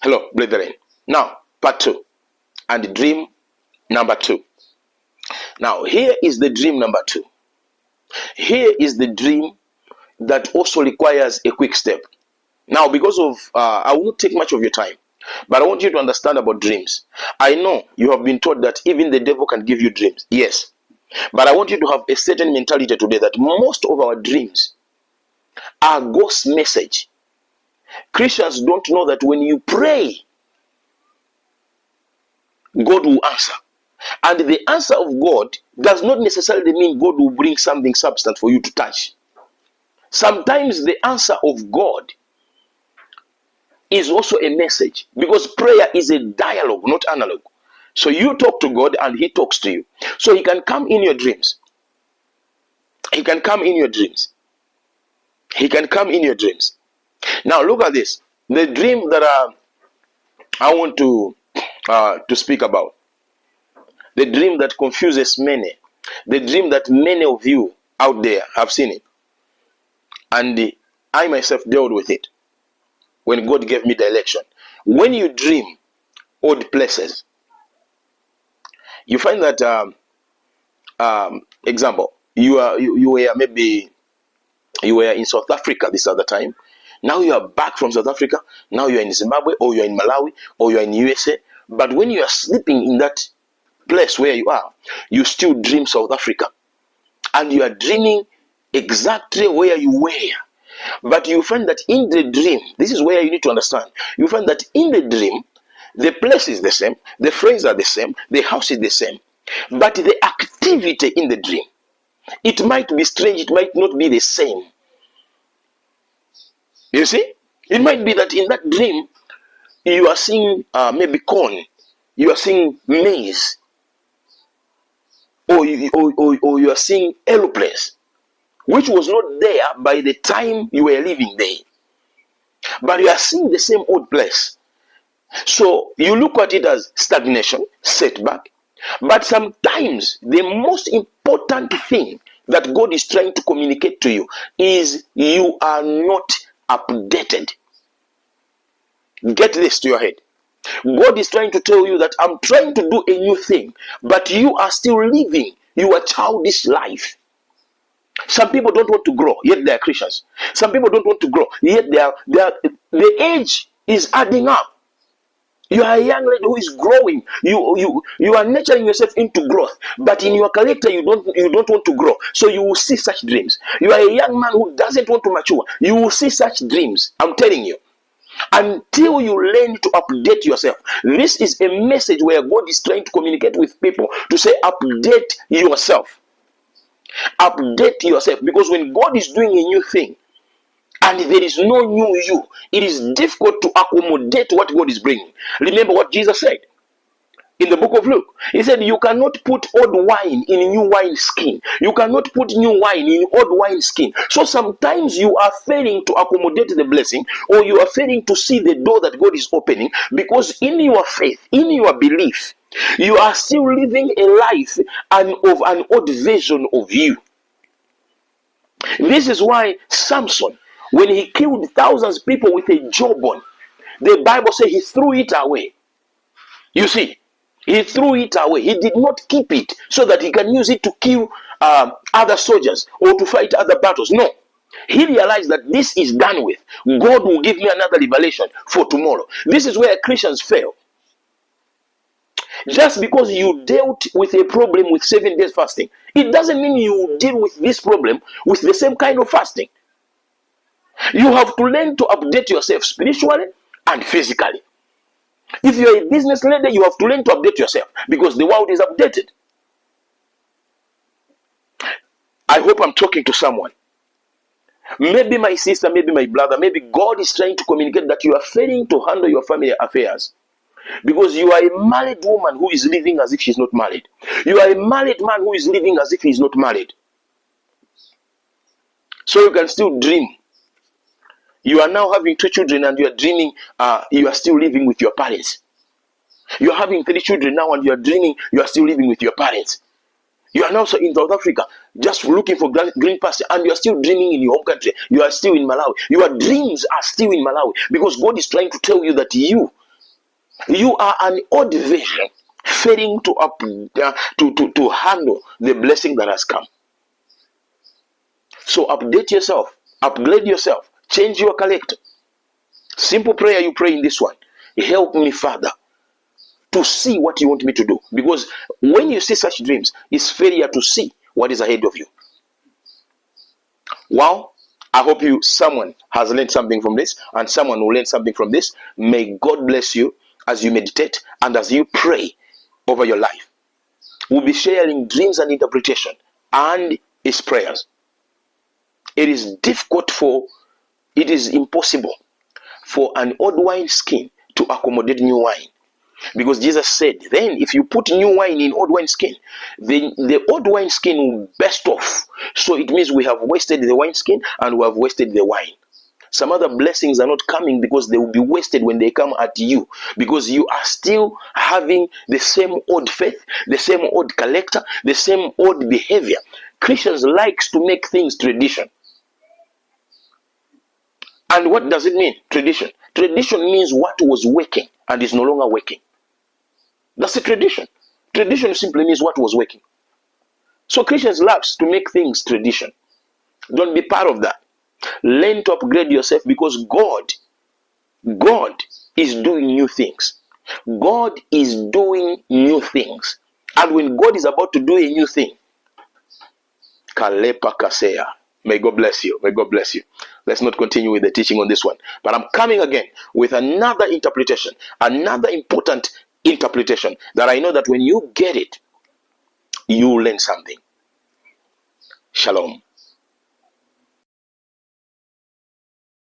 Hello, brethren. Now, part 2 and dream number 2. Now, here is the dream number 2. Here is the dream that also requires a quick step. Now, because of, I will not take much of your time, but I want you to understand about dreams. I know you have been taught that even the devil can give you dreams. Yes. But I want you to have a certain mentality today that most of our dreams are God's message. Christians don't know that when you pray, God will answer. And the answer of God does not necessarily mean God will bring something substance for you to touch. Sometimes the answer of God is also a message, because prayer is a dialogue, not analog. So you talk to God and he talks to you. So he can come in your dreams. He can come in your dreams. He can come in your dreams. Now look at this. The dream that I want to speak about. The dream that confuses many. The dream that many of you out there have seen it. And I myself dealt with it when God gave me direction. When you dream odd places, you find that, example, you were in South Africa this other time. Now you are back from South Africa. Now you are in Zimbabwe, or you are in Malawi, or you are in USA. But when you are sleeping in that place where you are, you still dream South Africa, and you are dreaming exactly where you were. But you find that in the dream, this is where you need to understand. You find that in the dream, the place is the same, the friends are the same, the house is the same, but the activity in the dream, it might be strange, it might not be the same. You see, it might be that in that dream you are seeing maybe corn, you are seeing maize, or you are seeing aeroplanes, which was not there by the time you were living there, but you are seeing the same old place. So you look at it as stagnation, setback. But sometimes the most important thing that God is trying to communicate to you is you are not updated. Get this to your head. God is trying to tell you that I'm trying to do a new thing, but you are still living your childish life. Some people don't want to grow, yet they are Christians. Some people don't want to grow, yet the age is adding up. You are a young lady who is growing. You are nurturing yourself into growth, but in your character you don't want to grow. So you will see such dreams. You are a young man who doesn't want to mature. You will see such dreams. I'm telling you. Until you learn to update yourself. This is a message where God is trying to communicate with people to say, update yourself. Update yourself. Because when God is doing a new thing and there is no new you, it is difficult to accommodate what God is bringing. Remember what Jesus said in the book of Luke. He said, you cannot put old wine in new wine skin. You cannot put new wine in old wine skin. So sometimes you are failing to accommodate the blessing, or you are failing to see the door that God is opening, because in your faith, in your belief, you are still living a life of an old version of you. This is why Samson, when he killed thousands of people with a jawbone, the Bible says he threw it away. You see, he threw it away. He did not keep it so that he can use it to kill other soldiers or to fight other battles. No. He realized that this is done with. God will give me another revelation for tomorrow. This is where Christians fail. Just because you dealt with a problem with 7 days fasting, it doesn't mean you deal with this problem with the same kind of fasting. You have to learn to update yourself spiritually and physically. If you're a business leader, you have to learn to update yourself, because the world is updated. I hope I'm talking to someone. Maybe my sister, maybe my brother, maybe God is trying to communicate that you are failing to handle your family affairs. Because you are a married woman who is living as if she's not married. You are a married man who is living as if he's not married. So you can still dream. You are now having 2 children and you are dreaming you are still living with your parents. You are having 3 children now and you are dreaming you are still living with your parents. You are now in South Africa just looking for green pasture, and you are still dreaming in your home country. You are still in Malawi. Your dreams are still in Malawi, because God is trying to tell you that you You are an odd version failing to handle the blessing that has come. So update yourself, upgrade yourself, change your character. Simple prayer you pray in this one. Help me, Father, to see what you want me to do. Because when you see such dreams, it's failure to see what is ahead of you. Wow. I hope someone has learned something from this, and someone will learn something from this. May God bless you as you meditate and as you pray over your life. We'll be sharing dreams and interpretation and his prayers. It is impossible for an old wine skin to accommodate new wine. Because Jesus said, then if you put new wine in old wine skin, then the old wine skin will burst off. So it means we have wasted the wine skin and we have wasted the wine. Some other blessings are not coming because they will be wasted when they come at you, because you are still having the same old faith, the same old character, the same old behavior. Christians likes to make things tradition. And what does it mean, tradition? Tradition means what was working and is no longer working. That's a tradition. Tradition simply means what was working. So Christians loves to make things tradition. Don't be part of that. Learn to upgrade yourself, because God is doing new things. God is doing new things. And when God is about to do a new thing, Kalepa Kaseya. May God bless you. May God bless you. Let's not continue with the teaching on this one. But I'm coming again with another interpretation, another important interpretation that I know that when you get it, you learn something. Shalom.